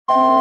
Hi.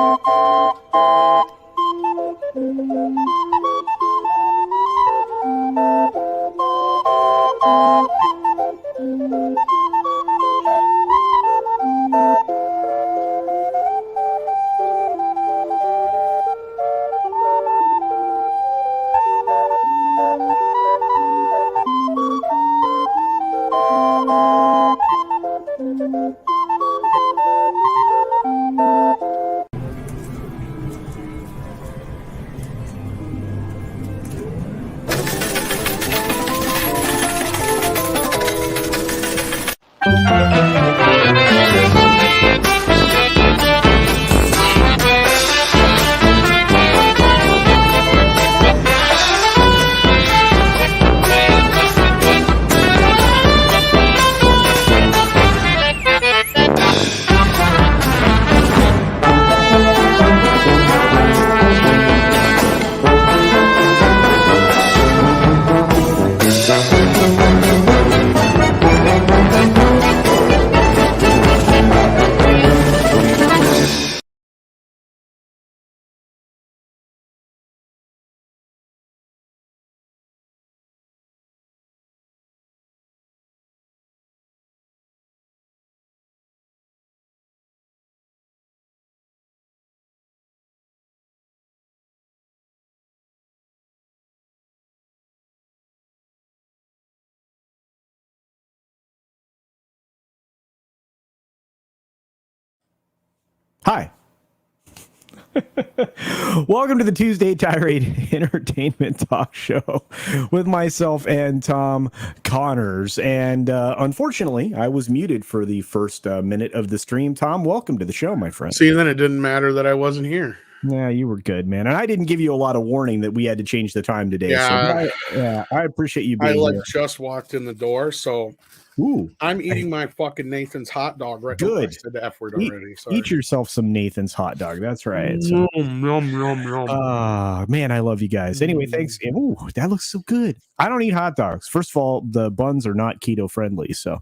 Welcome to the Tuesday Tirade Entertainment Talk Show with myself and Tom Connors. And unfortunately, I was muted for the first minute of the stream. Tom, welcome to the show, my friend. See, then it didn't matter that I wasn't here. Yeah, you were good, man. And I didn't give you a lot of warning that we had to change the time today. Yeah, so I appreciate you being here. Just walked in the door, so Ooh, I'm eating my fucking Nathan's hot dog right now. Good. I said the F word already. Sorry. Eat yourself some Nathan's hot dog. That's right. Yum, yum, yum, yum. Man, I love you guys. Anyway, thanks. Ooh, that looks so good. I don't eat hot dogs. First of all, the buns are not keto friendly. So,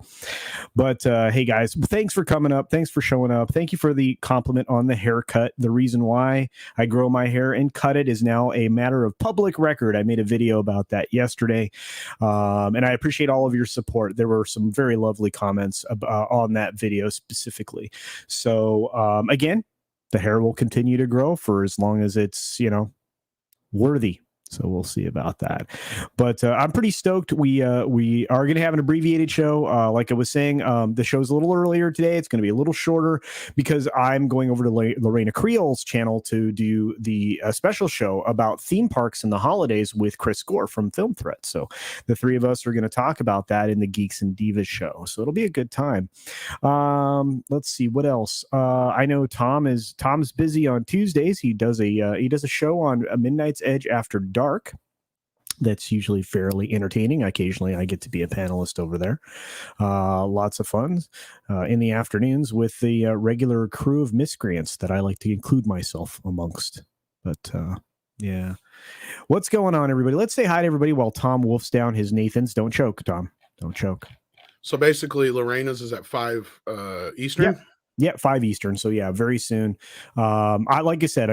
but hey, guys, thanks for coming up. Thanks for showing up. Thank you for the compliment on the haircut. The reason why I grow my hair and cut it is now a matter of public record. I made a video about that yesterday, and I appreciate all of your support. There were some very lovely comments on that video specifically. So, again, the hair will continue to grow for as long as it's, worthy. So we'll see about that. But I'm pretty stoked. We are going to have an abbreviated show. Like I was saying, the show's a little earlier today. It's going to be a little shorter because I'm going over to Lorena Creel's channel to do the special show about theme parks and the holidays with Chris Gore from Film Threat. So the three of us are going to talk about that in the Geeks and Divas show. So it'll be a good time. Let's see what else. I know Tom's busy on Tuesdays. He does a show on A Midnight's Edge After Dark. That's usually fairly entertaining. Occasionally I get to be a panelist over there. Lots of fun in the afternoons with the regular crew of miscreants that I like to include myself amongst. But yeah, what's going on, everybody? Let's say hi to everybody while Tom wolfs down his Nathans. Don't choke, Tom. Don't choke. So basically, Lorena's is at 5 Eastern. Yep. Yeah, 5 Eastern. So yeah, very soon. Like I said,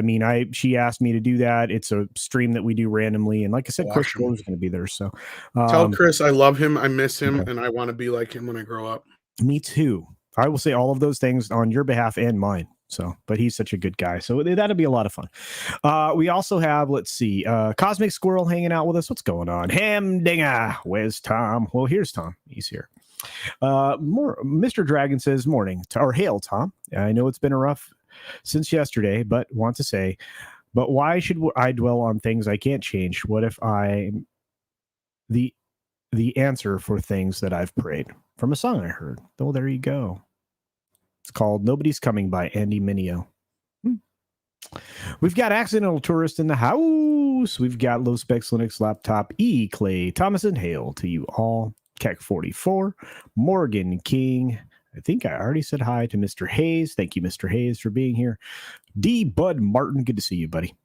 she asked me to do that. It's a stream that we do randomly, and like I said, Chris Gore is going to be there. So tell Chris I love him, I miss him, and I want to be like him when I grow up. Me too. I will say all of those things on your behalf and mine. So, but he's such a good guy. So that'll be a lot of fun. We also have, let's see, Cosmic Squirrel hanging out with us. What's going on? Hamdinger. Where's Tom? Well, here's Tom. He's here. Mr. Dragon says morning or hail, Tom. I know it's been a rough since yesterday, but want to say, but why should I dwell on things I can't change? What if I'm the answer for things that I've prayed? From a song I heard. Oh, there you go. It's called Nobody's Coming by Andy Mineo. We've got Accidental Tourist in the house. We've got Low Specs Linux Laptop, E. Clay Thomas, and hail to you all. Keck 44, Morgan King. I think I already said hi to Mr. Hayes. Thank you, Mr. Hayes, for being here. D. Bud Martin, good to see you, buddy.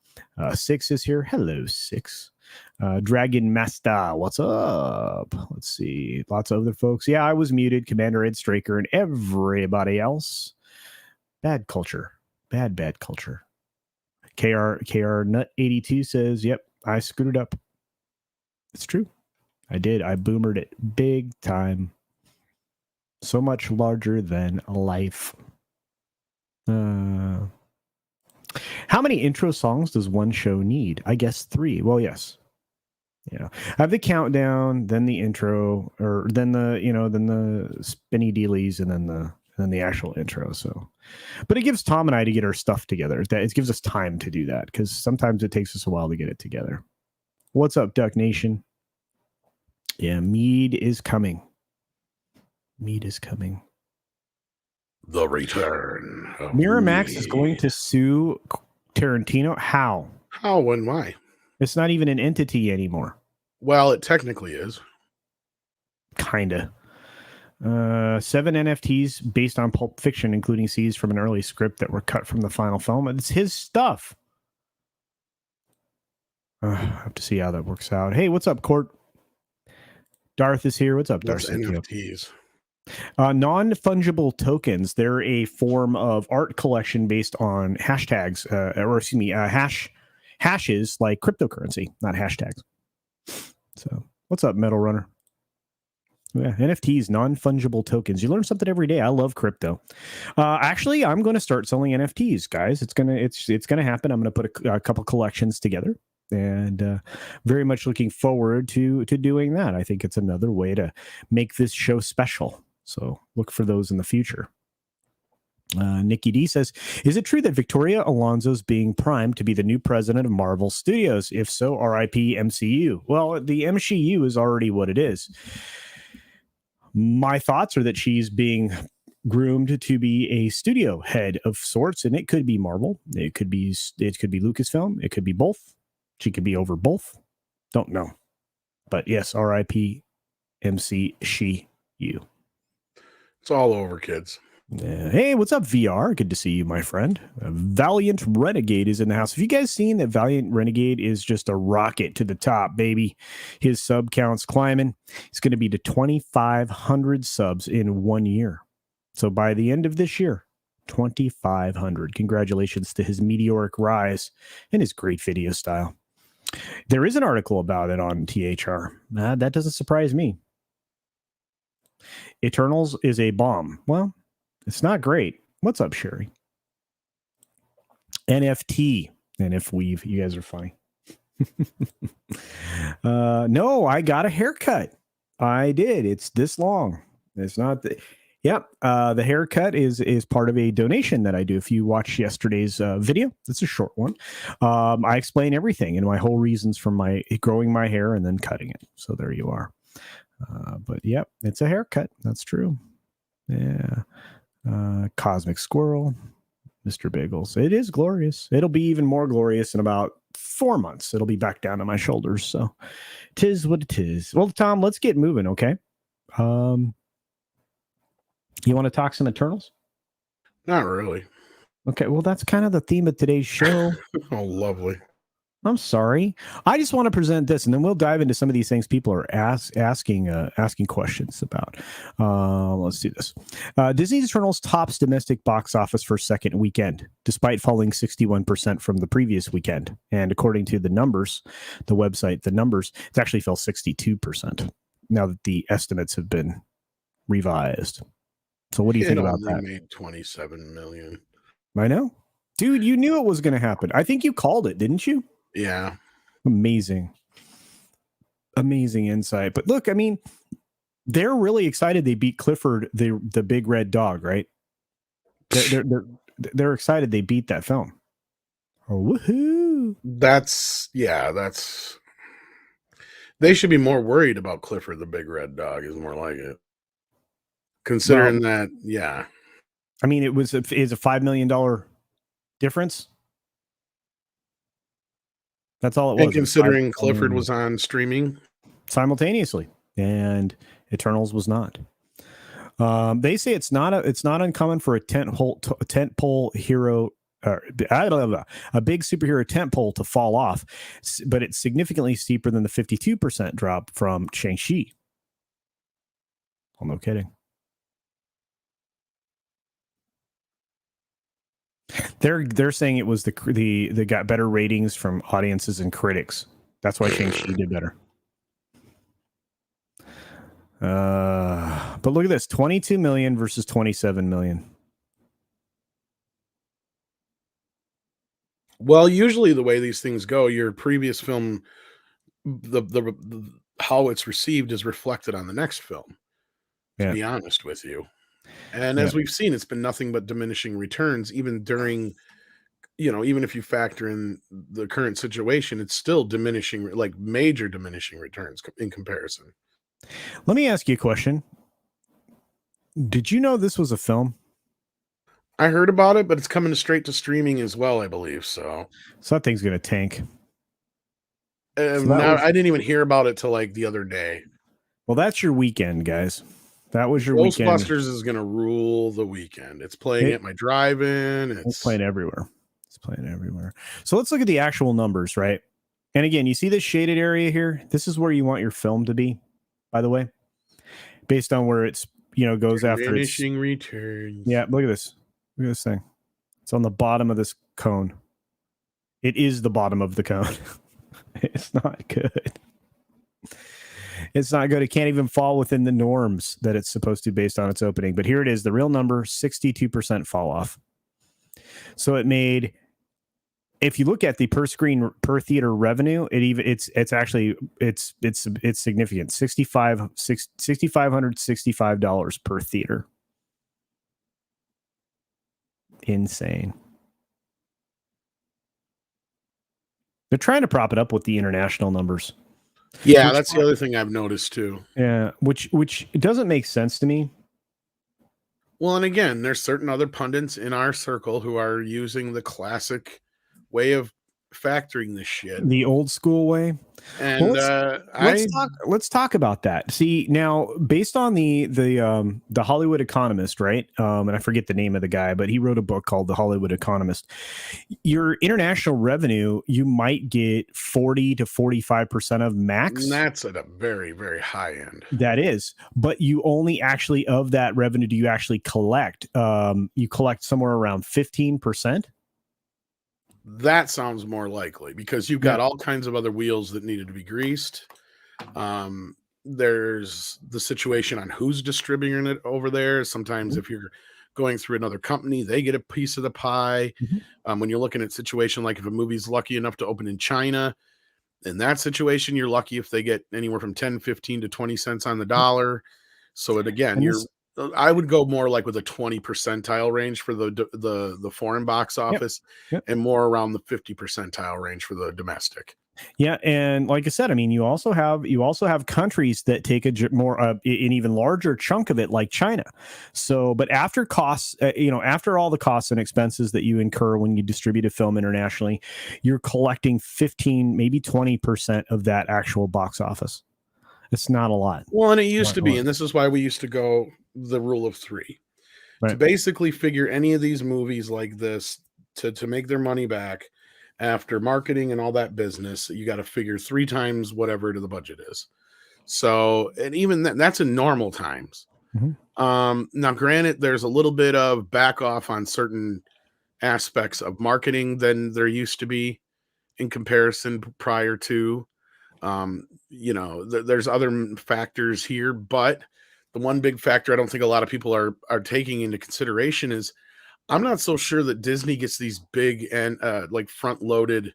Six is here. Hello, Six. Dragon Master, what's up? Let's see. Lots of other folks. Yeah, I was muted. Commander Ed Straker and everybody else. Bad culture. Bad culture. KR Nut 82 says, "Yep, I screwed up." It's true. I did. I boomered it big time. So much larger than life. How many intro songs does one show need? I guess 3. Well, yes. Yeah. I have the countdown, then the intro, or then the spinny dealies, and then the actual intro. So, but it gives Tom and I to get our stuff together. That it gives us time to do that, because sometimes it takes us a while to get it together. What's up, Duck Nation? Yeah, Mead is coming. Mead is coming. The return. Miramax is going to sue Tarantino. How? How and why? It's not even an entity anymore. Well, it technically is. Kinda. 7 NFTs based on Pulp Fiction, including scenes from an early script that were cut from the final film. It's his stuff. I have to see how that works out. Hey, what's up, Court? Darth is here. What's up, Darth? NFTs. Non-fungible tokens. They're a form of art collection based on hashtags, hashes like cryptocurrency, not hashtags. So, what's up, Metal Runner? Yeah, NFTs, non-fungible tokens. You learn something every day. I love crypto. Actually, I'm going to start selling NFTs, guys. It's gonna happen. I'm going to put a couple collections together, and very much looking forward to doing that. I think it's another way to make this show special. So look for those in the future. Nikki D says, "Is it true that Victoria Alonso's being primed to be the new president of Marvel Studios? If so, RIP MCU." Well, the MCU is already what it is. My thoughts are that she's being groomed to be a studio head of sorts, and it could be Marvel, it could be Lucasfilm, it could be both. She could be over both. Don't know, but yes, RIP MCU. It's all over, kids. Hey, what's up, VR? Good to see you, my friend. Valiant Renegade is in the house. Have you guys seen that Valiant Renegade is just a rocket to the top, baby? His sub count's climbing. He's going to be to 2,500 subs in 1 year. So by the end of this year, 2,500. Congratulations to his meteoric rise and his great video style. There is an article about it on THR. That doesn't surprise me. Eternals is a bomb. Well, it's not great. What's up, Sherry? NFT. NF Weave. You guys are funny. No, I got a haircut. I did. It's this long. It's not the... Yep. The haircut is part of a donation that I do. If you watch yesterday's video, it's a short one. I explain everything and my whole reasons for my growing my hair and then cutting it. So there you are. But yep, it's a haircut. That's true. Yeah. Cosmic Squirrel, Mr. Bagels. It is glorious. It'll be even more glorious in about 4 months. It'll be back down to my shoulders. So 'tis what it is. Well, Tom, let's get moving. Okay. You want to talk some Eternals? Not really. Okay. Well, that's kind of the theme of today's show. Oh, lovely. I'm sorry. I just want to present this, and then we'll dive into some of these things people are asking questions about. Let's do this. Disney's Eternals tops domestic box office for second weekend, despite falling 61% from the previous weekend. And according to the numbers, the website, it actually fell 62% now that the estimates have been revised. So what do you think about that? It made $27 million. I know. Dude, you knew it was going to happen. I think you called it, didn't you? Yeah. Amazing insight. But look, I mean, they're really excited they beat Clifford, the big red dog, right? They're excited they beat that film. Oh, woohoo! They should be more worried about Clifford the big red dog, is more like it. Considering that, yeah. I mean, is a $5 million difference. That's all it was. And considering Clifford was on streaming simultaneously, and Eternals was not. They say it's not uncommon for a tentpole hero, a big superhero tentpole to fall off, but it's significantly steeper than the 52% drop from Shang-Chi. Well, no kidding. They're saying it was they got better ratings from audiences and critics. That's why Shang-Chi did better. But look at this, 22 million versus 27 million. Well, usually the way these things go, your previous film, the how it's received is reflected on the next film, to be honest with you. And as we've seen, it's been nothing but diminishing returns, even during, even if you factor in the current situation, it's still diminishing, like major diminishing returns in comparison. Let me ask you a question. Did you know this was a film? I heard about it, but it's coming straight to streaming as well, I believe. So that thing's going to tank. Now, I didn't even hear about it till like the other day. Well, that's your weekend, guys. That was your weekend. Ghostbusters is going to rule the weekend. It's playing at my drive-in. It's playing everywhere. It's playing everywhere. So let's look at the actual numbers, right? And again, you see this shaded area here? This is where you want your film to be, by the way, based on where it's, goes after diminishing returns. Yeah, look at this. Look at this thing. It's on the bottom of this cone. It is the bottom of the cone. It's not good. It's not good. It can't even fall within the norms that it's supposed to based on its opening. But here it is, the real number, 62% fall off. So it made, if you look at the per screen per theater revenue, it's significant. $6,565 per theater. Insane. They're trying to prop it up with the international numbers. Yeah, that's the other thing I've noticed too. Yeah, which doesn't make sense to me. Well, and again, there's certain other pundits in our circle who are using the classic way of factoring this shit, the old school way. And let's talk about that. See, now based on the Hollywood Economist, right? And I forget the name of the guy, but he wrote a book called The Hollywood Economist. Your international revenue, you might get 40 to 45% of max. And that's at a very, very high end. That is, but you only actually, of that revenue, do you actually collect? You collect somewhere around 15%. That sounds more likely because you've got all kinds of other wheels that needed to be greased. There's the situation on who's distributing it over there. Sometimes if you're going through another company, they get a piece of the pie. When you're looking at a situation like if a movie's lucky enough to open in China, in that situation, you're lucky if they get anywhere from 10, 15 to 20 cents on the dollar. So it again, I would go more like with a 20 percentile range for the foreign box office and more around the 50 percentile range for the domestic. Yeah, and like I said, I mean, you also have countries that take an even larger chunk of it, like China. So, but after costs, after all the costs and expenses that you incur when you distribute a film internationally, you're collecting 15, maybe 20% of that actual box office. It's not a lot. Well, and it used to be, and this is why we used to go the rule of three. Right. To basically figure any of these movies like this to make their money back after marketing and all that business, you got to figure 3 times whatever the budget is. So, and even that's in normal times. Now, granted, there's a little bit of back off on certain aspects of marketing than there used to be in comparison prior to. There's other factors here, but the one big factor I don't think a lot of people are taking into consideration is I'm not so sure that Disney gets these big and like front loaded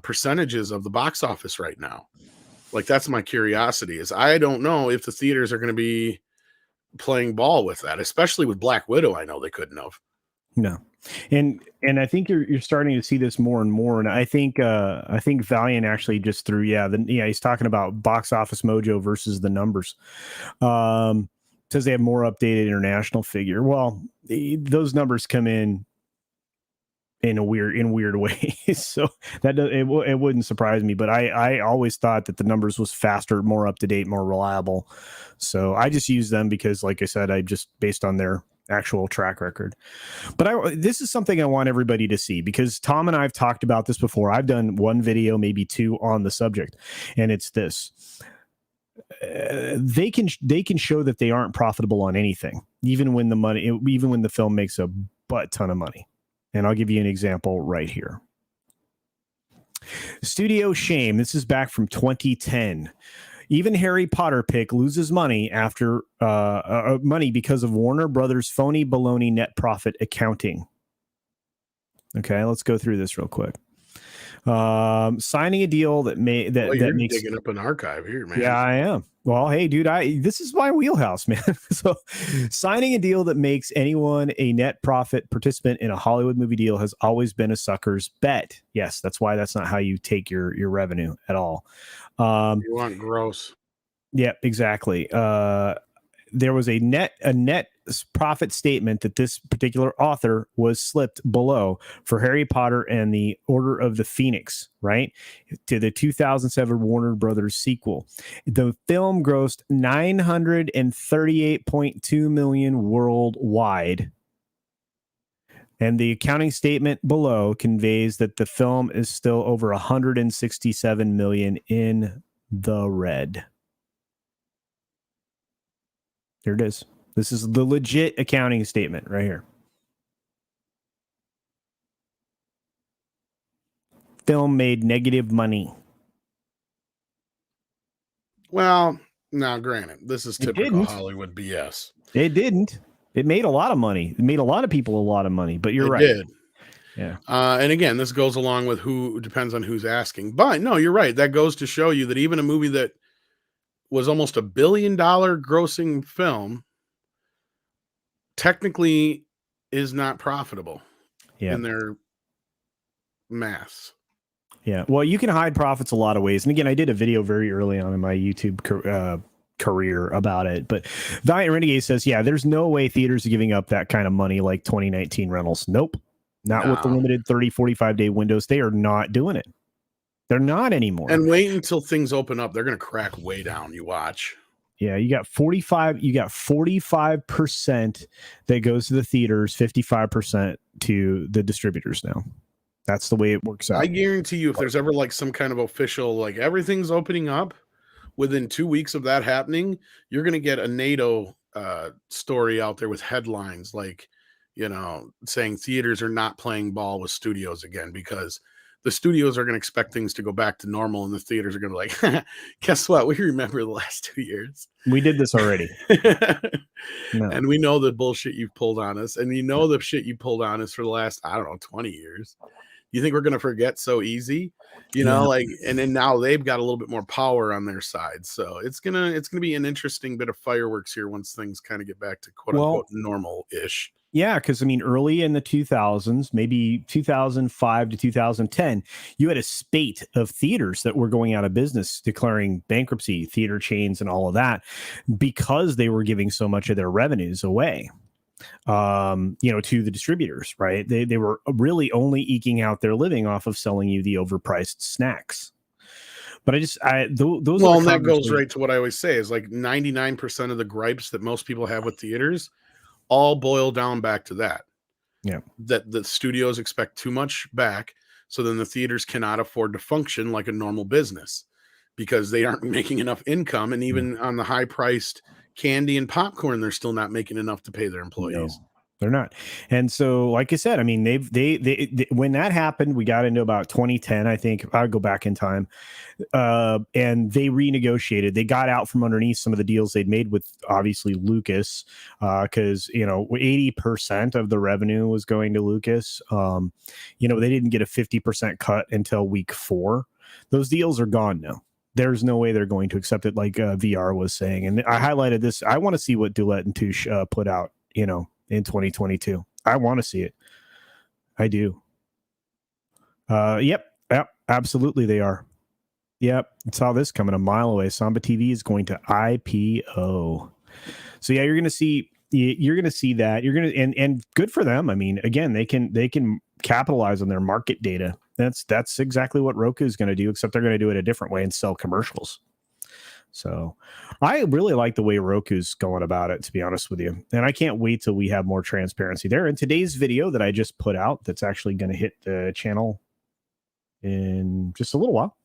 percentages of the box office right now. Like that's my curiosity is I don't know if the theaters are going to be playing ball with that, especially with Black Widow. I know they couldn't have. No. And I think you're starting to see this more and more. And I think Valiant actually just threw, he's talking about Box Office Mojo versus the numbers. Because they have more updated international figure. Well, those numbers come in weird ways. So that it wouldn't surprise me. But I always thought that the numbers was faster, more up to date, more reliable. So I just use them because, like I said, I just based on their actual track record. But this is something I want everybody to see because Tom and I have talked about this before. I've done one video, maybe 2 on the subject, and it's this. They can show that they aren't profitable on anything, even when the film makes a butt ton of money. And I'll give you an example right here. Studio Shame. This is back from 2010. Even Harry Potter pick loses money after money because of Warner Brothers' phony baloney net profit accounting. Okay, let's go through this real quick. Signing a deal that makes digging up an archive here, man. Yeah, I am. Well, hey, dude, this is my wheelhouse, man. So, signing a deal that makes anyone a net profit participant in a Hollywood movie deal has always been a sucker's bet. Yes, that's why that's not how you take your revenue at all. You want gross. Yeah, exactly. There was a net profit statement that this particular author was slipped below for Harry Potter and the Order of the Phoenix, right? To the 2007 Warner Brothers sequel. The film grossed $938.2 million worldwide. And the accounting statement below conveys that the film is still over 167 million in the red. Here it is. This is the legit accounting statement right here. Film made negative money. Well, now granted, this is typical Hollywood BS. It didn't. It made a lot of money. It made a lot of people a lot of money, but you're right. It did. Yeah. And again, this goes along with depends on who's asking. But no, you're right. That goes to show you that even a movie that was almost $1 billion grossing film technically is not profitable in their maths. Yeah. Well, you can hide profits a lot of ways. And again, I did a video very early on in my YouTube career about it. But Valiant Renegade says, yeah, there's no way theaters are giving up that kind of money like 2019 rentals. Nope. Not with the limited 30, 45-day windows. They are not doing it. They're not anymore. And wait until things open up. They're going to crack way down. You watch. Yeah, you got 45% that goes to the theaters, 55% to the distributors now. That's the way it works out. I guarantee you, if there's ever like some kind of official, like everything's opening up, within 2 weeks of that happening, you're going to get a NATO story out there with headlines like, saying theaters are not playing ball with studios again because the studios are going to expect things to go back to normal and the theaters are going to be like, guess what? We remember the last 2 years. We did this already. No. And we know the bullshit you've pulled on us. And the shit you pulled on us for the last, 20 years. You think we're going to forget so easy? And then now they've got a little bit more power on their side. So it's going to be an interesting bit of fireworks here once things kind of get back to quote unquote normal-ish. Yeah, because early in the 2000s, maybe 2005 to 2010, you had a spate of theaters that were going out of business, declaring bankruptcy, theater chains and all of that, because they were giving so much of their revenues away, to the distributors, right? They were really only eking out their living off of selling you the overpriced snacks. But those. Well, and that goes right to what I always say is like 99% of the gripes that most people have with theaters all boil down back to that. Yeah. That the studios expect too much back. So then the theaters cannot afford to function like a normal business because they aren't making enough income. And even on the high priced candy and popcorn, they're still not making enough to pay their employees. No, they're not. And so, like I said, they when that happened, we got into about 2010, I think. I'll go back in time. And they renegotiated. They got out from underneath some of the deals they'd made with obviously Lucas, because 80% of the revenue was going to Lucas. They didn't get a 50% cut until week 4. Those deals are gone now. There's no way they're going to accept it, like VR was saying. And I highlighted this. I want to see what Dulett and Touche put out, in 2022. I want to see it. I do. Yep, absolutely they are. Yep, saw this coming a mile away. Samba TV is going to IPO. So yeah, you're going to see that. You're going to and good for them. I mean, again, they can capitalize on their market data. That's exactly what Roku is going to do, except they're going to do it a different way and sell commercials. So I really like the way Roku's going about it, to be honest with you. And I can't wait till we have more transparency there. In today's video that I just put out, that's actually going to hit the channel in just a little while.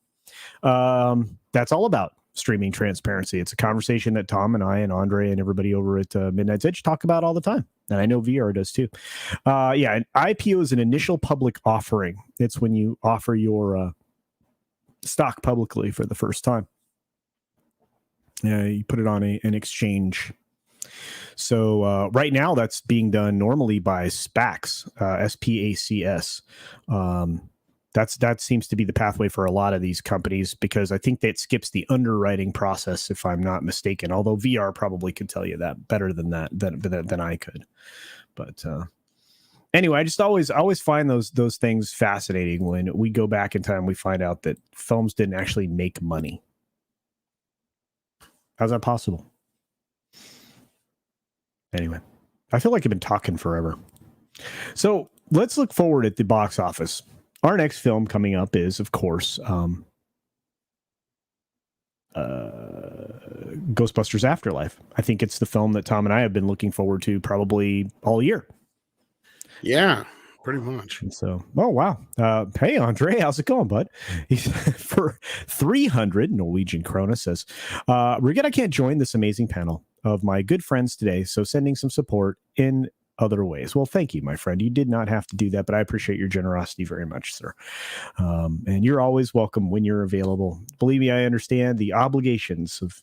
That's all about streaming transparency. It's a conversation that Tom and I and Andre and everybody over at Midnight's Edge talk about all the time. And I know VR does too. Yeah, an IPO is an initial public offering. It's when you offer your stock publicly for the first time. You put it on an exchange. So right now that's being done normally by SPACs, SPACS. That seems to be the pathway for a lot of these companies, because I think that skips the underwriting process, if I'm not mistaken. Although VR probably could tell you that better than I could. But anyway, I just always find those things fascinating. When we go back in time, we find out that films didn't actually make money. How's that possible? Anyway, I feel like I've been talking forever. So let's look forward at the box office. Our next film coming up is, of course, Ghostbusters Afterlife. I think it's the film that Tom and I have been looking forward to probably all year. Yeah, pretty much. And so, oh, wow. Hey, Andre, how's it going, bud? He's for 300 Norwegian krona says, Regret I can't join this amazing panel of my good friends today, so sending some support in other ways. Well, thank you, my friend. You did not have to do that, but I appreciate your generosity very much, sir. And you're always welcome when you're available. Believe me, I understand the obligations of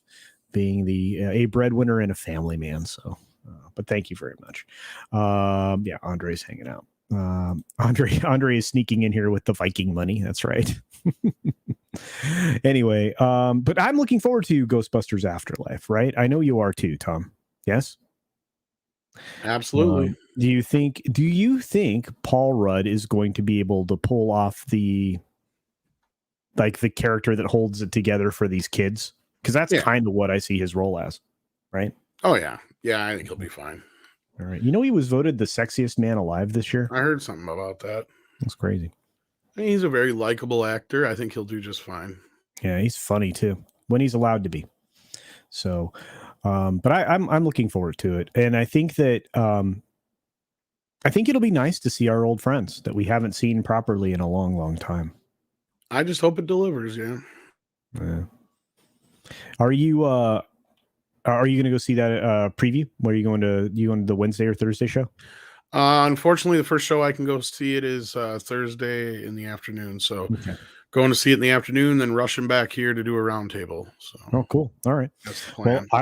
being a breadwinner and a family man. So, but thank you very much. Yeah, Andre's hanging out. Andre is sneaking in here with the Viking money. That's right. Anyway, but I'm looking forward to Ghostbusters Afterlife, right? I know you are too, Tom. Yes? Absolutely. Do you think Paul Rudd is going to be able to pull off the character that holds it together for these kids? Because that's kind of what I see his role as, right? Oh, yeah. Yeah, I think he'll be fine. All right. You know, he was voted the sexiest man alive this year. I heard something about that. That's crazy. He's a very likable actor. I think he'll do just fine. Yeah, he's funny too, when he's allowed to be. So, but I'm looking forward to it. And I think that I think it'll be nice to see our old friends that we haven't seen properly in a long, long time. I just hope it delivers, yeah. Are you going to go see that preview? Where are you going to the Wednesday or Thursday show? Unfortunately, the first show I can go see it is Thursday in the afternoon. So going to see it in the afternoon, then rushing back here to do a roundtable. So oh, cool. All right. That's the plan. Well,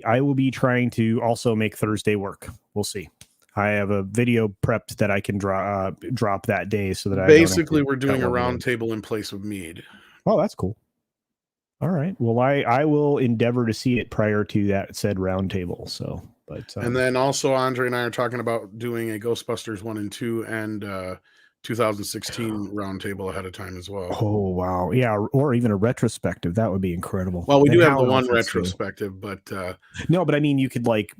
I will be trying to also make Thursday work. We'll see. I have a video prepped that I can drop that day, so that basically we're doing a roundtable in place of Mead. Oh, that's cool. All right. Well, I will endeavor to see it prior to that said roundtable. So, but and then also Andre and I are talking about doing a Ghostbusters 1 and 2 and 2016 roundtable ahead of time as well. Oh wow, yeah, or even a retrospective. That would be incredible. Well, we do have the one retrospective, but no, but I mean, you could like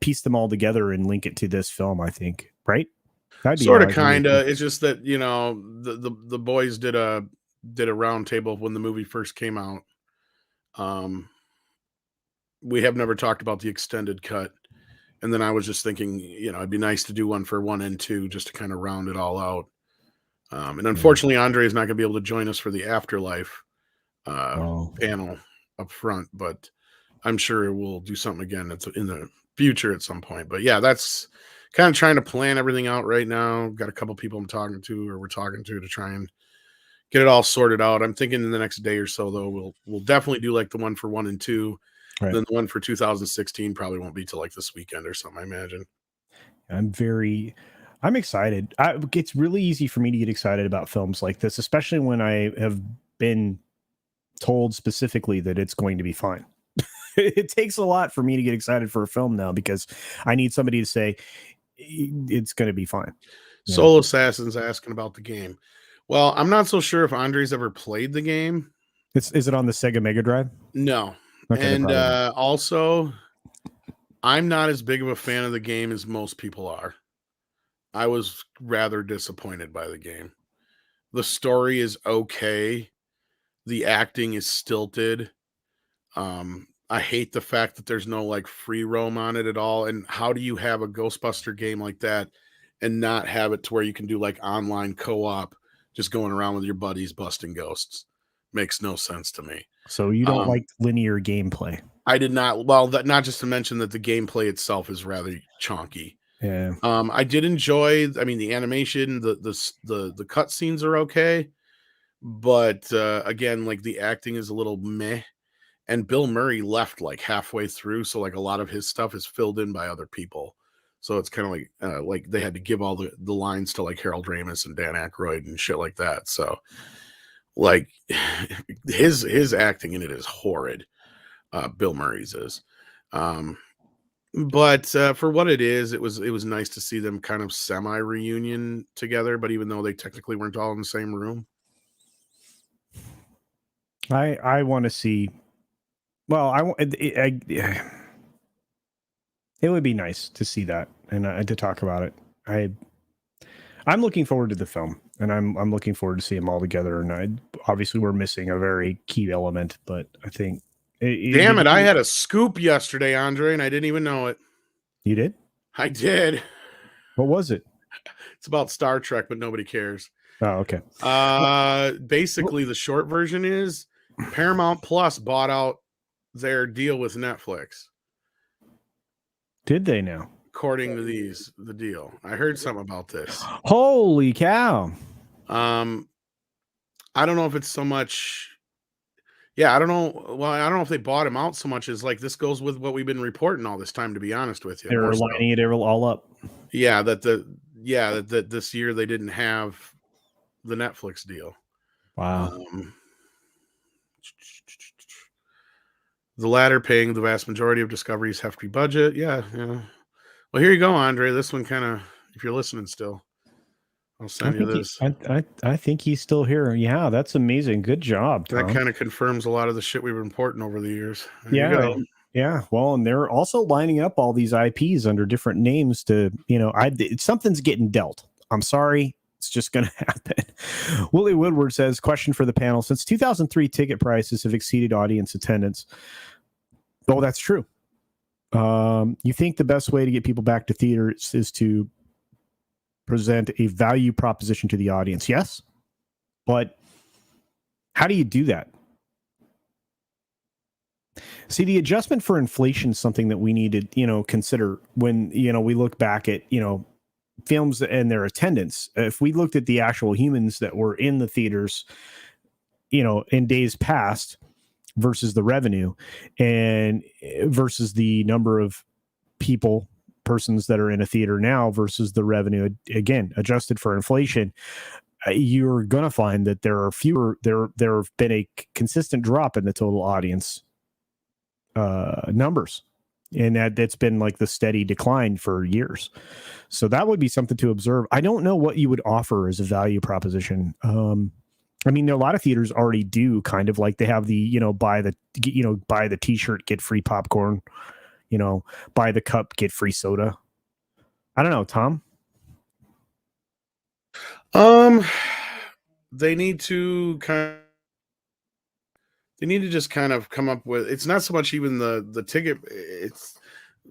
piece them all together and link it to this film. I think, right? That'd be sort of, kind of. It's just that, you know, the boys did a roundtable when the movie first came out. We have never talked about the extended cut, and then I was just thinking, you know, it'd be nice to do one for 1 and 2 just to kind of round it all out. And unfortunately, Andre is not going to be able to join us for the Afterlife panel up front, but I'm sure we'll do something again in the future at some point. But yeah, that's kind of trying to plan everything out right now. Got a couple people we're talking to try and get it all sorted out. I'm thinking in the next day or so, though, we'll definitely do like the one for 1 and 2. Right. Then the one for 2016 probably won't be till like this weekend or something, I imagine. I'm excited. It's really easy for me to get excited about films like this, especially when I have been told specifically that it's going to be fine. It takes a lot for me to get excited for a film now, because I need somebody to say it's going to be fine. Soul Assassin's asking about the game. Well, I'm not so sure if Andre's ever played the game. Is it on the Sega Mega Drive? No. Okay, and also, I'm not as big of a fan of the game as most people are. I was rather disappointed by the game. The story is okay. The acting is stilted. I hate the fact that there's no like free roam on it at all. And how do you have a Ghostbuster game like that and not have it to where you can do like online co-op, just going around with your buddies busting ghosts? Makes no sense to me. So you don't like linear gameplay? I did not. Well, not just to mention that the gameplay itself is rather chonky. Yeah. I did enjoy. I mean, the animation, the cut scenes are okay, but again, like the acting is a little meh. And Bill Murray left like halfway through, so like a lot of his stuff is filled in by other people. So it's kind of like they had to give all the lines to like Harold Ramis and Dan Aykroyd and shit like that. So like his acting in it is horrid. Bill Murray's is. But for what it is, it was nice to see them kind of semi reunion together. But even though they technically weren't all in the same room, I want to see. Well, it would be nice to see that and to talk about it. I'm looking forward to the film, and I'm looking forward to seeing them all together. And obviously we're missing a very key element, but I think. Damn it! I had a scoop yesterday, Andre, and I didn't even know it. You did? I did. What was it? It's about Star Trek, but nobody cares. Oh, okay. Basically, the short version is Paramount Plus bought out their deal with Netflix. Did they now? According to the deal. I heard something about this. Holy cow. I don't know if it's so much. Yeah, I don't know. Well, I don't know if they bought him out so much as like this goes with what we've been reporting all this time, to be honest with you. They're lining it all up. Yeah, that this year they didn't have the Netflix deal. Wow. The latter paying the vast majority of Discovery's hefty budget. Yeah. Well, here you go, Andre. This one kind of, if you're listening still, I'll send you this. I think he's still here. Yeah, that's amazing. Good job, Tom. That kind of confirms a lot of the shit we've been reporting over the years. There yeah. you go. Yeah. Well, and they're also lining up all these IPs under different names to, something's getting dealt. I'm sorry. It's just going to happen. Willie Woodward says, question for the panel. Since 2003, ticket prices have exceeded audience attendance. Oh, that's true. You think the best way to get people back to theaters is to present a value proposition to the audience? Yes. But how do you do that? See, the adjustment for inflation is something that we need to, consider when, we look back at, films and their attendance. If we looked at the actual humans that were in the theaters, in days past versus the revenue and versus the number of persons that are in a theater now versus the revenue, again, adjusted for inflation, you're going to find that there have been a consistent drop in the total audience numbers. And that's been like the steady decline for years. So that would be something to observe. I don't know what you would offer as a value proposition. I mean, a lot of theaters already do kind of like they have the, buy the t-shirt, get free popcorn, buy the cup, get free soda. I don't know, Tom. They need to just kind of come up with, it's not so much even the ticket. It's,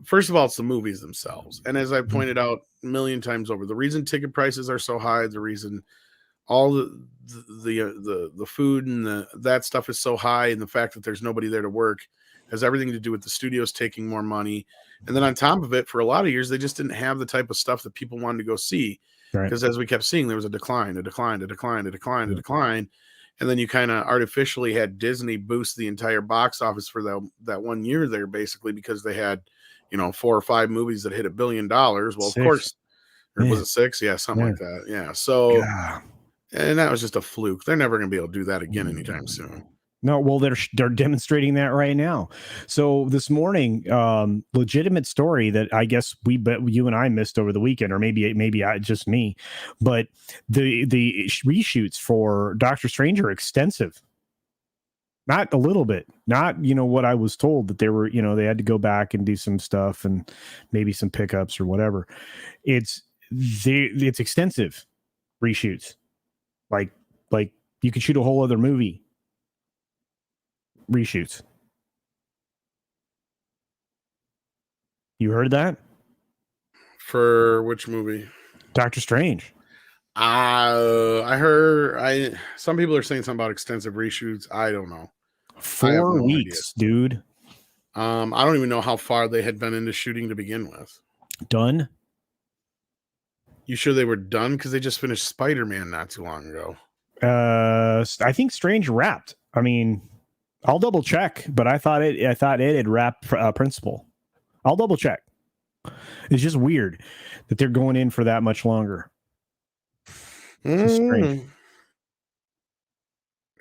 first of all, it's the movies themselves. And as I pointed out a million times over, the reason ticket prices are so high, the reason all the food and that stuff is so high, and the fact that there's nobody there to work has everything to do with the studios taking more money. And then on top of it, for a lot of years, they just didn't have the type of stuff that people wanted to go see. Because as we kept seeing, there was a decline. And then you kind of artificially had Disney boost the entire box office for that 1 year there, basically, because they had, 4 or 5 movies that hit $1 billion. Well, 6. Of course, or was it 6? Yeah, something like that. Yeah. So, and that was just a fluke. They're never going to be able to do that again anytime soon. No, well, they're demonstrating that right now. So this morning, legitimate story that I guess you and I missed over the weekend, or maybe just me, but the reshoots for Doctor Strange are extensive. Not a little bit, not what I was told that they were. They had to go back and do some stuff and maybe some pickups or whatever. It's extensive reshoots, like you could shoot a whole other movie. Reshoots. You heard that? For which movie? Doctor Strange. I heard some people are saying something about extensive reshoots. I don't know. 4 weeks, dude. I don't even know how far they had been into shooting to begin with. Done. You sure they were done? Because they just finished Spider-Man not too long ago. I think Strange wrapped. I mean, I'll double check, but I thought it had wrapped Principal. I'll double check. It's just weird that they're going in for that much longer. Strange.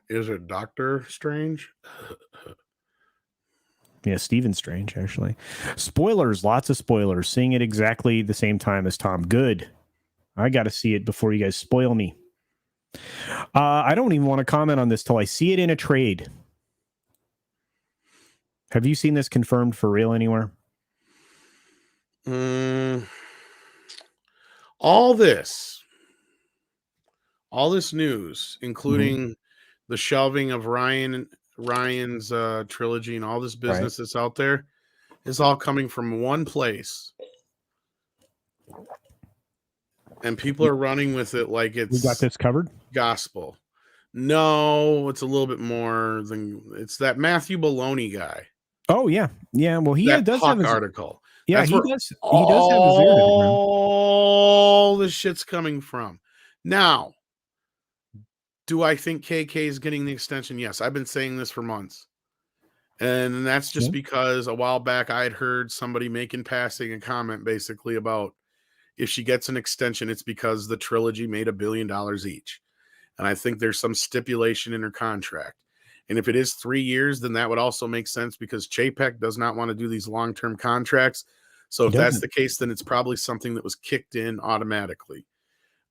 Is it Doctor Strange? Yeah, Stephen Strange, actually. Spoilers, lots of spoilers. Seeing it exactly the same time as Tom. Good. I got to see it before you guys spoil me. I don't even want to comment on this till I see it in a trade. Have you seen this confirmed for real anywhere? All this news, including the shelving of Ryan's trilogy and all this business that's out there, is all coming from one place. And people are running with it like it's... We got this covered? Gospel. No, it's a little bit more than... It's that Matthew Baloney guy. Oh, yeah. Yeah, well, he does have his article. Yeah, That's he does have his all this shit's coming from. Now, do I think KK is getting the extension? Yes, I've been saying this for months. And that's just because a while back I had heard somebody passing a comment basically about if she gets an extension, it's because the trilogy made $1 billion each. And I think there's some stipulation in her contract. And if it is 3 years, then that would also make sense because Chapek does not want to do these long-term contracts. So if that's the case, then it's probably something that was kicked in automatically.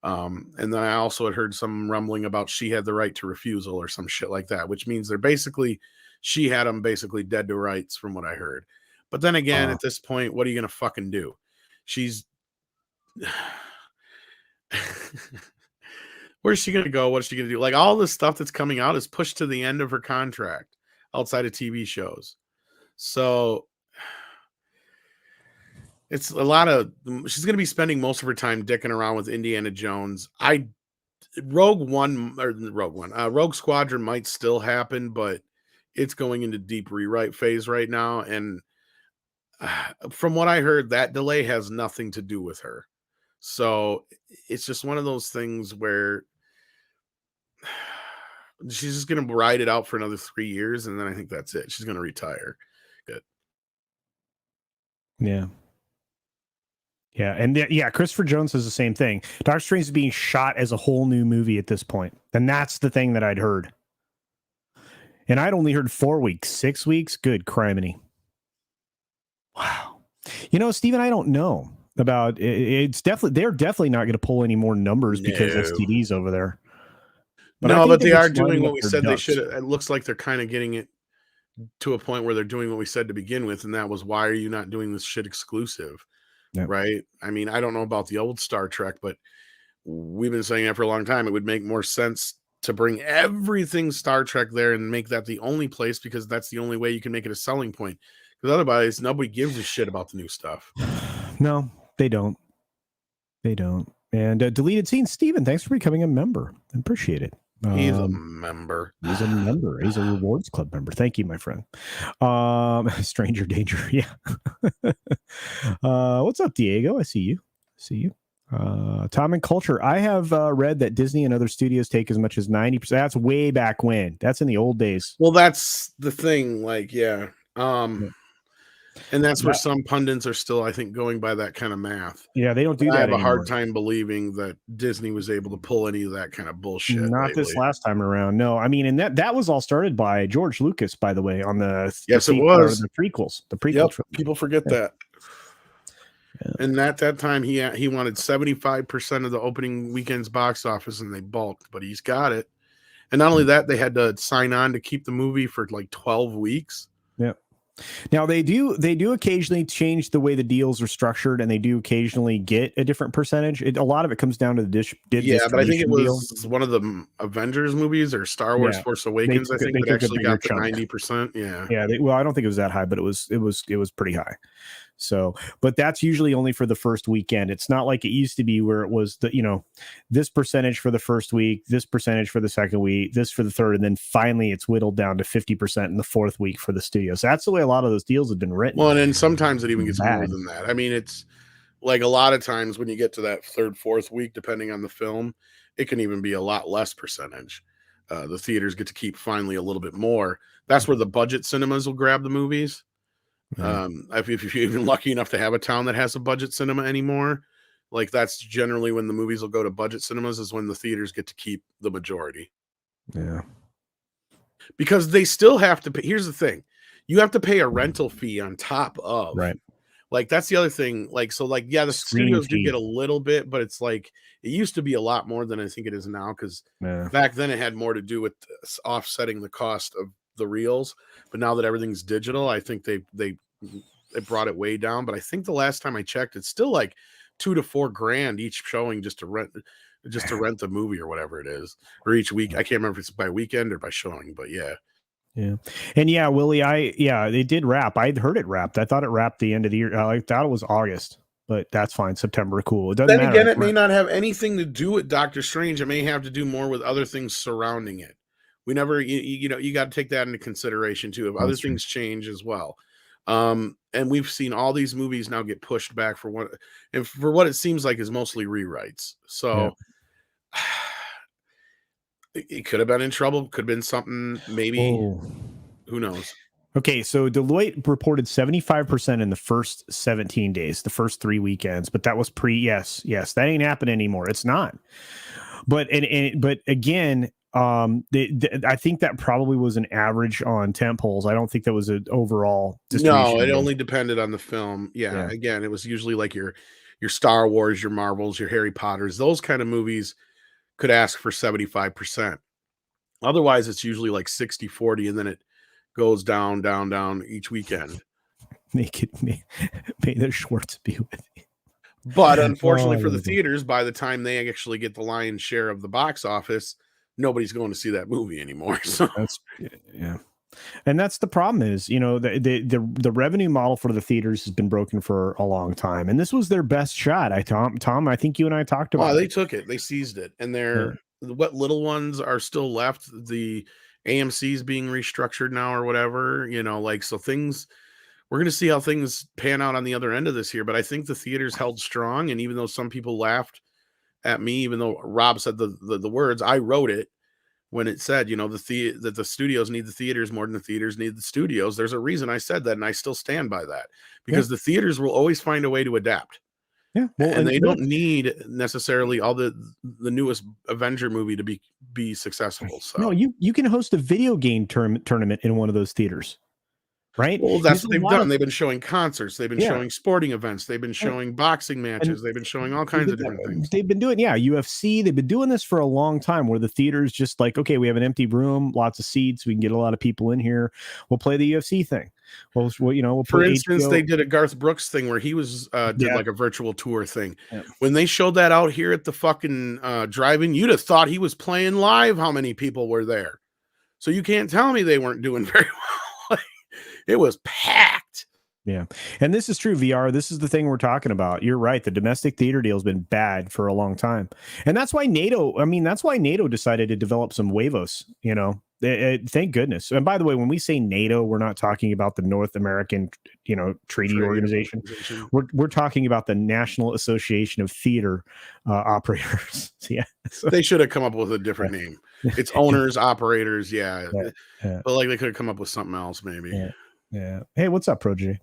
And then I also had heard some rumbling about she had the right to refusal or some shit like that, which means she had them basically dead to rights from what I heard. But then again, at this point, what are you going to fucking do? Where's she going to go? What's she going to do? Like all this stuff that's coming out is pushed to the end of her contract outside of TV shows. So it's a lot of, she's going to be spending most of her time dicking around with Indiana Jones. Rogue Squadron might still happen, but it's going into deep rewrite phase right now. And from what I heard, that delay has nothing to do with her. So it's just one of those things where she's just going to ride it out for another 3 years. And then I think that's it. She's going to retire. Good. Yeah. Yeah. And Christopher Jones says the same thing. Doctor Strange is being shot as a whole new movie at this point. And that's the thing that I'd heard. And I'd only heard 4 weeks, 6 weeks. Good criminy. Wow. Stephen, I don't know about it. They're definitely not going to pull any more numbers because STD's over there. But they are doing what we said they should. It looks like they're kind of getting it to a point where they're doing what we said to begin with, and that was, why are you not doing this shit exclusive? Yep. Right? I mean, I don't know about the old Star Trek, but we've been saying that for a long time. It would make more sense to bring everything Star Trek there and make that the only place, because that's the only way you can make it a selling point. Because otherwise, nobody gives a shit about the new stuff. No, they don't. They don't. And Deleted Scene, Steven, thanks for becoming a member. I appreciate it. He's a member. He's a member. He's a Rewards Club member. Thank you, my friend. Stranger Danger. Yeah. What's up, Diego? I see you. Tom and Culture. I have read that Disney and other studios take as much as 90%. That's way back when. That's in the old days. Well, that's the thing. Like, yeah. And that's where some pundits are still, I think, going by that kind of math. Yeah, they don't do that. I have a hard time believing that Disney was able to pull any of that kind of bullshit. Not lately. This last time around. No, I mean, and that was all started by George Lucas, by the way, on the it was the prequels. The prequels. Yep, people forget that. Yeah. And at that time, he wanted 75% of the opening weekend's box office, and they bulked, but he's got it. And not only that, they had to sign on to keep the movie for like 12 weeks. Yeah. Now they do occasionally change the way the deals are structured, and they do occasionally get a different percentage. A lot of it comes down to the but I think it was one of the Avengers movies or Star Wars Force Awakens. I think that actually got the 90%. Yeah, well, I don't think it was that high, but it was pretty high. So, but that's usually only for the first weekend. It's not like it used to be where it was this percentage for the first week, this percentage for the second week, this for the third, and then finally it's whittled down to 50% in the fourth week for the studio. So that's the way a lot of those deals have been written. Well, and then sometimes it even gets more than that. I mean, Like a lot of times when you get to that third, fourth week, depending on the film, it can even be a lot less percentage. The theaters get to keep finally a little bit more. That's where the budget cinemas will grab the movies. If you're even lucky enough to have a town that has a budget cinema anymore, like that's generally when the movies will go to budget cinemas, is when the theaters get to keep the majority. Yeah. Because they still have to pay. Here's the thing. You have to pay a rental fee on top of. Right. Like that's the other thing. Like, so like, yeah, the studios do get a little bit, but it's like it used to be a lot more than I think it is now, because back then it had more to do with offsetting the cost of the reels. But now that everything's digital, I think they brought it way down. But I think the last time I checked, it's still like $2,000 to $4,000 each showing just to rent the movie or whatever it is, or each week. I can't remember if it's by weekend or by showing, but yeah. Yeah. And yeah, Willie, they did wrap. I'd heard it wrapped. I thought it wrapped the end of the year. I thought it was August, but that's fine. September, cool. It doesn't matter. Then again, it may not have anything to do with Doctor Strange. It may have to do more with other things surrounding it. We never, you got to take that into consideration too. If other things change as well. And we've seen all these movies now get pushed back for what it seems like is mostly rewrites. So it could have been in trouble. Could have been something, maybe. Who knows? Okay, so Deloitte reported 75% in the first 17 days, the first 3 weekends, but that was yes, that ain't happening anymore. It's not. But but again, I think that probably was an average on tentpoles. I don't think that was an overall distribution. No, it only depended on the film. Yeah, again, it was usually like your Star Wars, your Marvels, your Harry Potters, those kind of movies could ask for 75%. Otherwise, it's usually like 60-40, and then it goes down each weekend. May the Schwartz be with you. But unfortunately for the theaters, by the time they actually get the lion's share of the box office, nobody's going to see that movie anymore. So and that's the problem is, the revenue model for the theaters has been broken for a long time, and this was their best shot. Tom, I think you and I talked about. They took it, they seized it, and what little ones are still left. The AMC's being restructured now or whatever, so things. We're going to see how things pan out on the other end of this here, but I think the theaters held strong. And even though some people laughed at me, even though Rob said the words, I wrote it when it said, that the studios need the theaters more than the theaters need the studios. There's a reason I said that, and I still stand by that, because the theaters will always find a way to adapt. Yeah, and they don't need necessarily all the newest Avenger movie to be successful. So no, you can host a video game tournament in one of those theaters. Right. Well, that's what they've done. They've been showing concerts. They've been showing sporting events. They've been showing boxing matches. They've been showing all kinds of different things. They've been doing, UFC. They've been doing this for a long time, where the theater's just like, okay, we have an empty room, lots of seats. We can get a lot of people in here. We'll play the UFC thing. We'll for instance, they did a Garth Brooks thing where he was did like a virtual tour thing. Yeah. When they showed that out here at the fucking drive-in, you'd have thought he was playing live. How many people were there? So you can't tell me they weren't doing very well. It was packed. Yeah. And this is true, VR. This is the thing we're talking about. You're right. The domestic theater deal has been bad for a long time. And that's why NATO decided to develop some huevos, thank goodness. And by the way, when we say NATO, we're not talking about the North American, treaty organization. We're talking about the National Association of Theater Operators. Yeah. So, they should have come up with a different name. It's owners, operators. Yeah. But like they could have come up with something else maybe. Yeah. Hey, what's up, Pro J?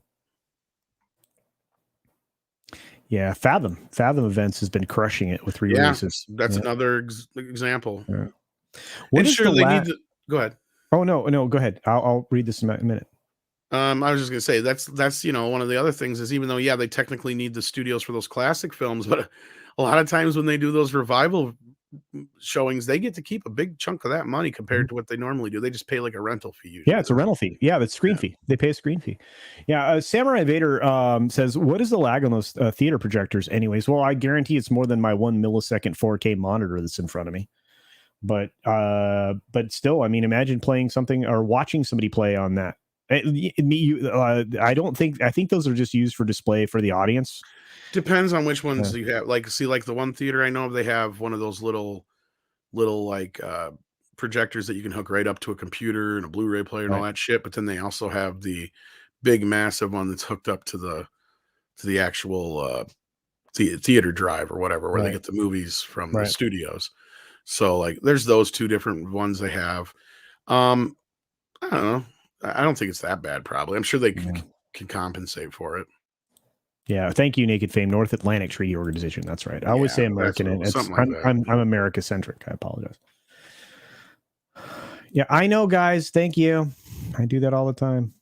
Yeah, Fathom Events has been crushing it with re-releases. That's another example. Yeah. What is sure they need to go ahead. Oh no, go ahead. I'll read this in a minute. I was just gonna say that's one of the other things is, even though they technically need the studios for those classic films, but a lot of times when they do those revival showings, they get to keep a big chunk of that money compared to what they normally do. They just pay like a rental fee usually. Yeah, it's a rental fee. Yeah, that's screen fee. They pay a screen fee. Yeah, Samurai Vader says, what is the lag on those theater projectors anyways? Well, I guarantee it's more than my 1 millisecond 4K monitor that's in front of me. But still, I mean, imagine playing something or watching somebody play on that. I think those are just used for display for the audience. Depends on which ones you have. Like the one theater I know of, they have one of those little like projectors that you can hook right up to a computer and a Blu-ray player and all that shit. But then they also have the big massive one that's hooked up to the actual Theater Drive or whatever, where they get the movies from the studios. So like, there's those two different ones they have. I don't know. I don't think it's that bad. Probably, I'm sure they can compensate for it. Yeah, thank you, Naked Fame, North Atlantic Treaty Organization. That's right. I always say American, and I'm America centric. I apologize. Yeah, I know, guys. Thank you. I do that all the time.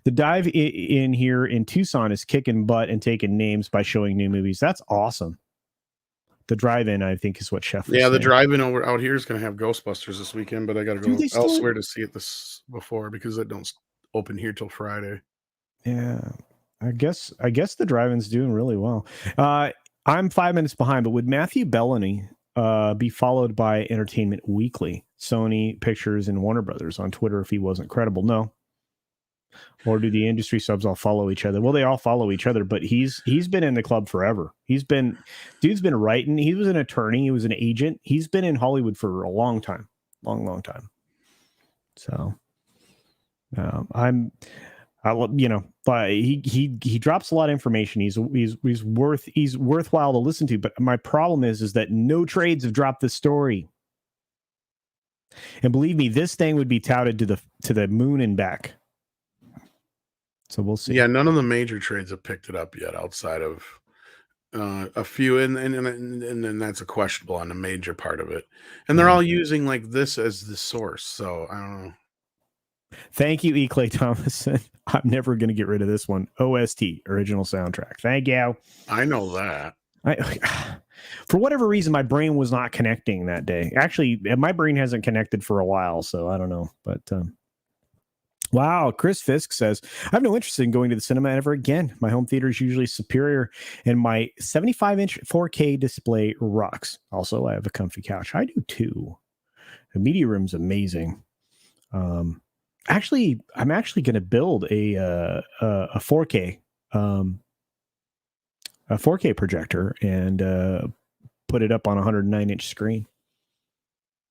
The dive in here in Tucson is kicking butt and taking names by showing new movies. That's awesome. The drive-in, I think, is what Chef was saying. The drive-in out here is going to have Ghostbusters this weekend, but I got to go elsewhere to see it before because it don't open here till Friday. Yeah, I guess the drive-in's doing really well. I'm 5 minutes behind, but would Matthew Bellamy be followed by Entertainment Weekly, Sony Pictures, and Warner Brothers on Twitter if he wasn't credible? No. Or do the industry subs all follow each other? Well, they all follow each other, but he's been in the club forever. Dude's been writing. He was an attorney. He was an agent. He's been in Hollywood for a long time, long time. So, but he drops a lot of information. He's worthwhile to listen to. But my problem is that no trades have dropped this story. And believe me, this thing would be touted to the moon and back. So we'll see. Yeah, none of the major trades have picked it up yet, outside of a few, and then that's a questionable on the major part of it. And they're all using like this as the source. So I don't know. Thank you, E. Clay Thomason. I'm never going to get rid of this one. OST, original soundtrack. Thank you. I know that. For whatever reason, my brain was not connecting that day. Actually, my brain hasn't connected for a while, so I don't know. But wow, Chris Fisk says, I have no interest in going to the cinema ever again. My home theater is usually superior, and my 75-inch 4K display rocks. Also, I have a comfy couch. I do too. The media room's amazing. Actually, I'm actually going to build a 4K a 4K projector and put it up on a 109-inch screen.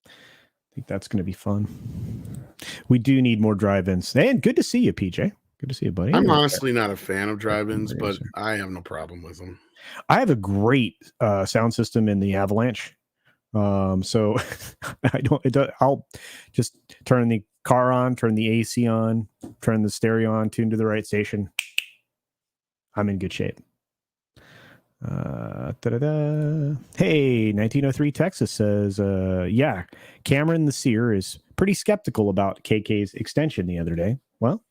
I think that's going to be fun. We do need more drive-ins. And good to see you, PJ. Good to see you, buddy. I'm honestly not a fan of drive-ins, but I have no problem with them. I have a great sound system in the Avalanche. So I'll just turn the car on, turn the AC on, turn the stereo on, tune to the right station. I'm in good shape. Hey, 1903 Texas says, yeah, Cameron the Seer is pretty skeptical about KK's extension the other day. Well,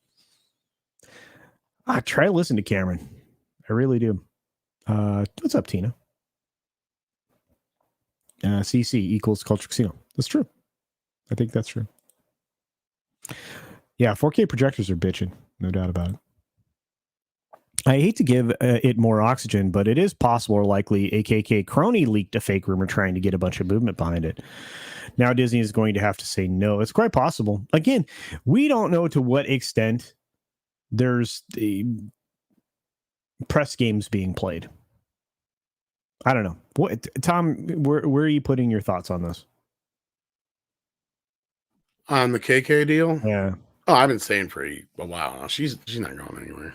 I try to listen to Cameron. I really do. What's up, Tina? CC equals CultureCasino. That's true. I think that's true. Yeah, 4K projectors are bitching. No doubt about it. I hate to give it more oxygen, but it is possible or likely a KK crony leaked a fake rumor trying to get a bunch of movement behind it. Now Disney is going to have to say no. It's quite possible. Again, we don't know to what extent there's the press games being played. I don't know. What, Tom, where are you putting your thoughts on this? On the KK deal? Yeah. Oh, I've been saying for a while now. She's not going anywhere.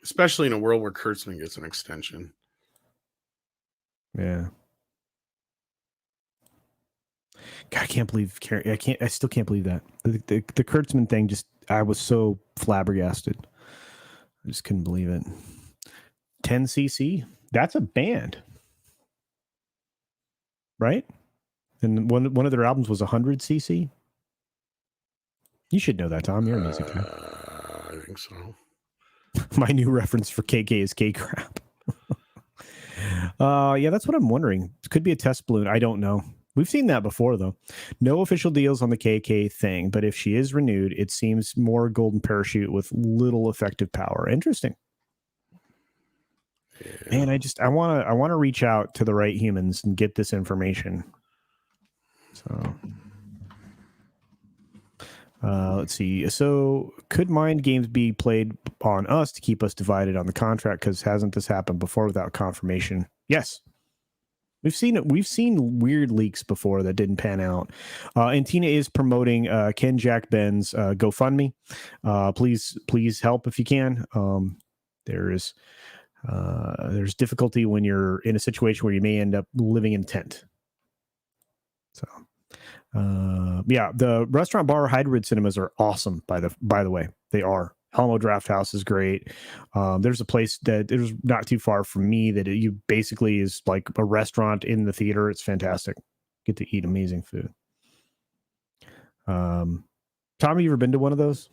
Especially in a world where Kurtzman gets an extension. Yeah. God, I can't believe I still can't believe that. The Kurtzman thing I was so flabbergasted. I just couldn't believe it. 10cc? That's a band. Right? And one of their albums was 100cc. You should know that, Tom. You're a music fan. I think so. My new reference for KK is K-Crap. Yeah, that's what I'm wondering. It could be a test balloon. I don't know. We've seen that before, though. No official deals on the KK thing, but if she is renewed, it seems more golden parachute with little effective power. Interesting. Yeah. Man, I want to reach out to the right humans and get this information. So let's see. So could mind games be played on us to keep us divided on the contract? Because hasn't this happened before without confirmation? Yes. We've seen weird leaks before that didn't pan out. And Tina is promoting Ken Jack Ben's GoFundMe. Please help if you can. There's difficulty when you're in a situation where you may end up living in a tent. So, yeah, the restaurant bar hybrid cinemas are awesome. By the way, they are. Alamo Draft House is great. There's a place that is not too far from me that you basically is like a restaurant in the theater. It's fantastic. Get to eat amazing food. Tom, have you ever been to one of those?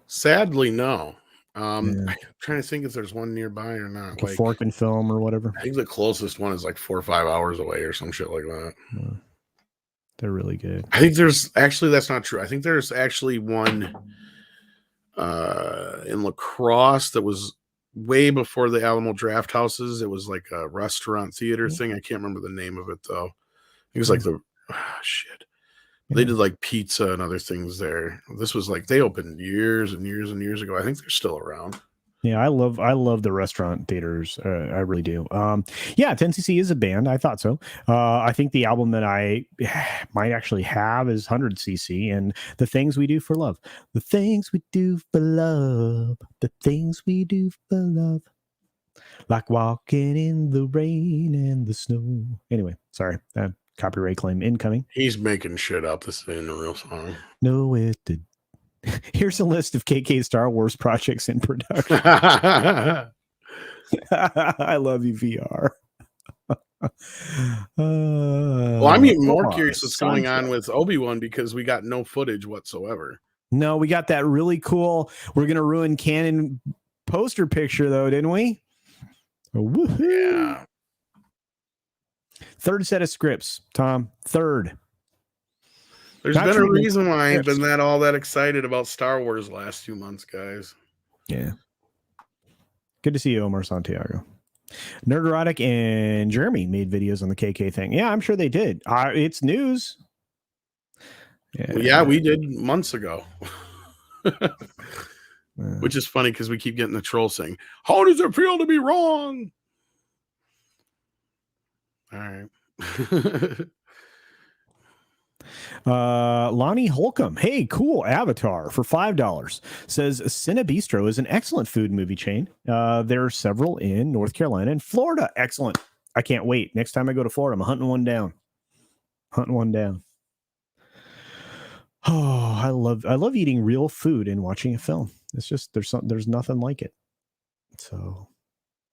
Sadly, no. I'm trying to think if there's one nearby or not. Like Fork and Film or whatever. I think the closest one is like 4 or 5 hours away or some shit like that. They're really good. I think there's actually, that's not true. I think there's actually one in La Crosse that was way before the Alamo Draft Houses. It was like a restaurant theater thing. I can't remember the name of it though. It was like shit. They did like pizza and other things there. This was like they opened years and years and years ago. I think they're still around. Yeah, I love the restaurant theaters. I really do. Yeah, 10cc is a band. I thought so. I think the album that I might actually have is 100cc and The Things We Do for Love. The things we do for love. The things we do for love. Like walking in the rain and the snow. Anyway, sorry. Copyright claim incoming. He's making shit up. This ain't a real song. No, it did. Here's a list of KK Star Wars projects in production. I love you, VR. Well, I'm even more curious what's going on with Obi-Wan because we got no footage whatsoever. No, we got that really cool "We're Gonna Ruin Canon" poster picture, though, didn't we? Woohoo! Yeah. Third set of scripts, Tom. Third. There's been a reason why I ain't been all that excited about Star Wars last 2 months, guys. Yeah. Good to see you, Omar Santiago. Nerderotic and Jeremy made videos on the KK thing. Yeah, I'm sure they did. It's news. Yeah, we did months ago. Which is funny because we keep getting the troll saying, "How does it feel to be wrong?" All right. Lonnie Holcomb, hey, cool Avatar for $5, says Cinebistro is an excellent food movie chain. There are several in North Carolina and Florida. Excellent. I can't wait. Next time I go to Florida, I'm hunting one down. Oh, I love eating real food and watching a film. It's just there's nothing like it. So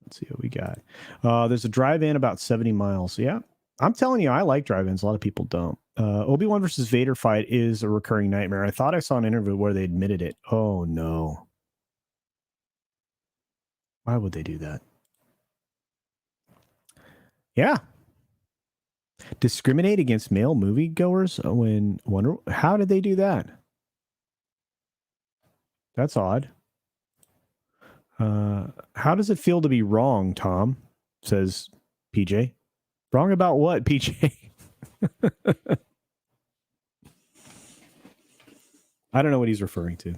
let's see what we got. There's a drive-in about 70 miles. Yeah, I'm telling you, I like drive-ins. A lot of people don't. Obi-Wan versus Vader fight is a recurring nightmare. I thought I saw an interview where they admitted it. Oh, no. Why would they do that? Yeah. Discriminate against male moviegoers how did they do that? That's odd. How does it feel to be wrong, Tom? Says PJ. Wrong about what, PJ? I don't know what he's referring to.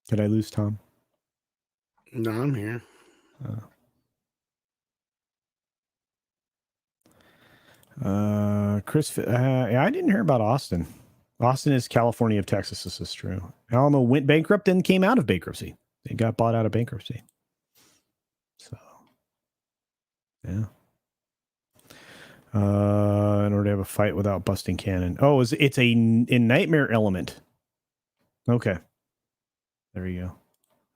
Did I lose Tom? No, I'm here. Chris, I didn't hear about Austin. Austin is California of Texas. This is true. Alamo went bankrupt and came out of bankruptcy. They got bought out of bankruptcy. So, yeah. In order to have a fight without busting canon. Oh, it's a nightmare element. Okay. There you go.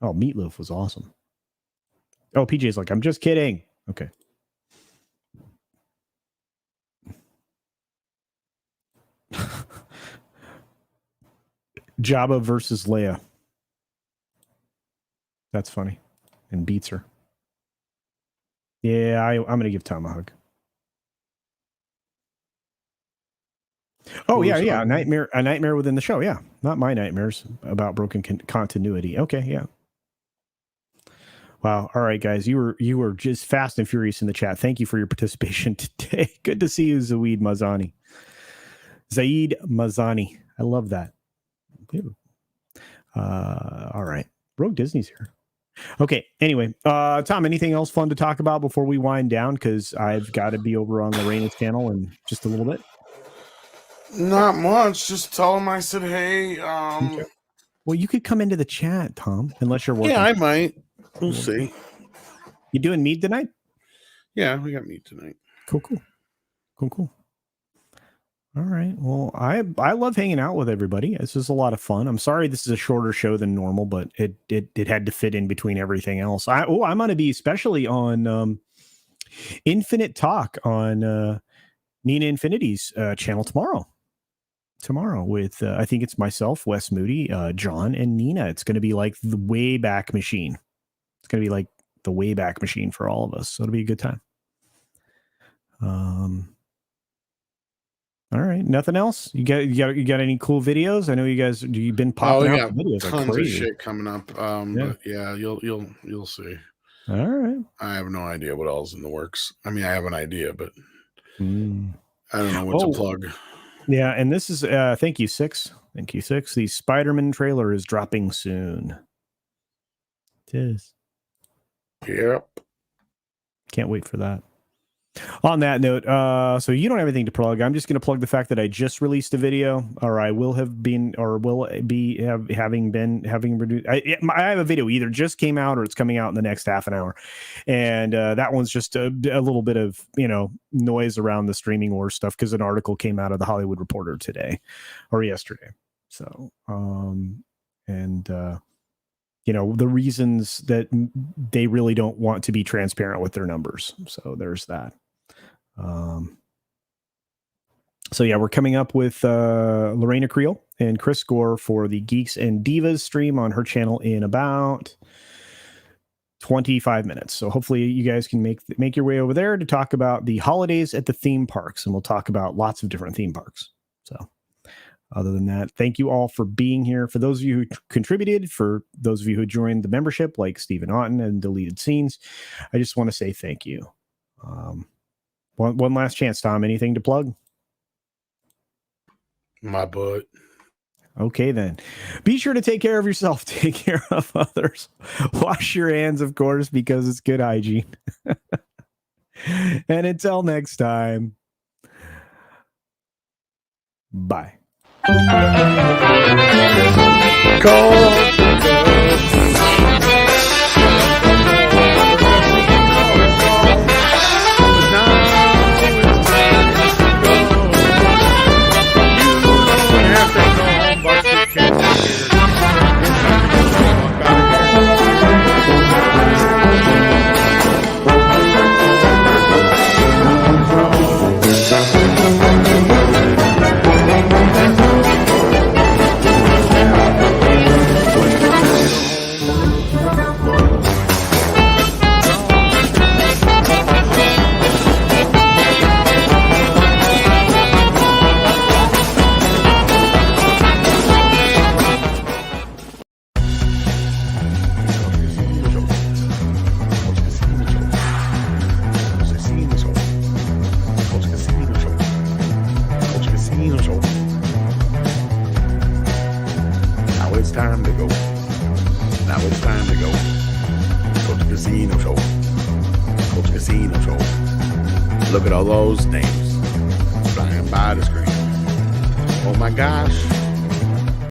Oh, Meatloaf was awesome. Oh, PJ's like, I'm just kidding. Okay. Jabba versus Leia. That's funny. And beats her. Yeah, I'm going to give Tom a hug. Oh, yeah. A nightmare within the show. Yeah. Not my nightmares about broken continuity. Okay, yeah. Wow. All right, guys. You were just fast and furious in the chat. Thank you for your participation today. Good to see you, Zaid Mazani. I love that. All right. Rogue Disney's here. Okay. Anyway, Tom, anything else fun to talk about before we wind down? Because I've got to be over on Lorena's channel in just a little bit. Not much. Just tell him I said, hey. Okay. Well, you could come into the chat, Tom, unless you're working. Yeah, I might. We'll see. You doing mead tonight? Yeah, we got mead tonight. Cool. All right. Well, I love hanging out with everybody. This is a lot of fun. I'm sorry this is a shorter show than normal, but it had to fit in between everything else. I'm going to be especially on Infinite Talk on Nina Infinity's channel tomorrow. Tomorrow with I think it's myself, Wes Moody, John, and Nina. It's going to be like the Wayback Machine. It's going to be like the Wayback Machine for all of us. So it'll be a good time. All right, nothing else. You got any cool videos? I know you've been popping out videos. Tons of shit coming up. But yeah, you'll see. All right. I have no idea what else in the works. I mean, I have an idea, but I don't know what to plug. Yeah, and this is thank you, Six. Thank you, Six. The Spider-Man trailer is dropping soon. It is. Yep. Can't wait for that. On that note, so you don't have anything to plug. I'm just going to plug the fact that I just released a video, or I will have been, or will be having produced. I have a video either just came out or it's coming out in the next half an hour, and that one's just a little bit of noise around the streaming war stuff because an article came out of the Hollywood Reporter today or yesterday. So, the reasons that they really don't want to be transparent with their numbers. So there's that. So yeah, we're coming up with Lorena Creel and Chris Gore for the Geeks and Divas stream on her channel in about 25 minutes. So hopefully you guys can make your way over there to talk about the holidays at the theme parks, and we'll talk about lots of different theme parks. So other than that, thank you all for being here. For those of you who contributed, for those of you who joined the membership, like Stephen Otten and Deleted Scenes, I just want to say thank you. One last chance, Tom. Anything to plug? My butt. Okay, then. Be sure to take care of yourself. Take care of others. Wash your hands, of course, because it's good hygiene. And until next time, bye. Look at all those names flying by the screen. Oh my gosh.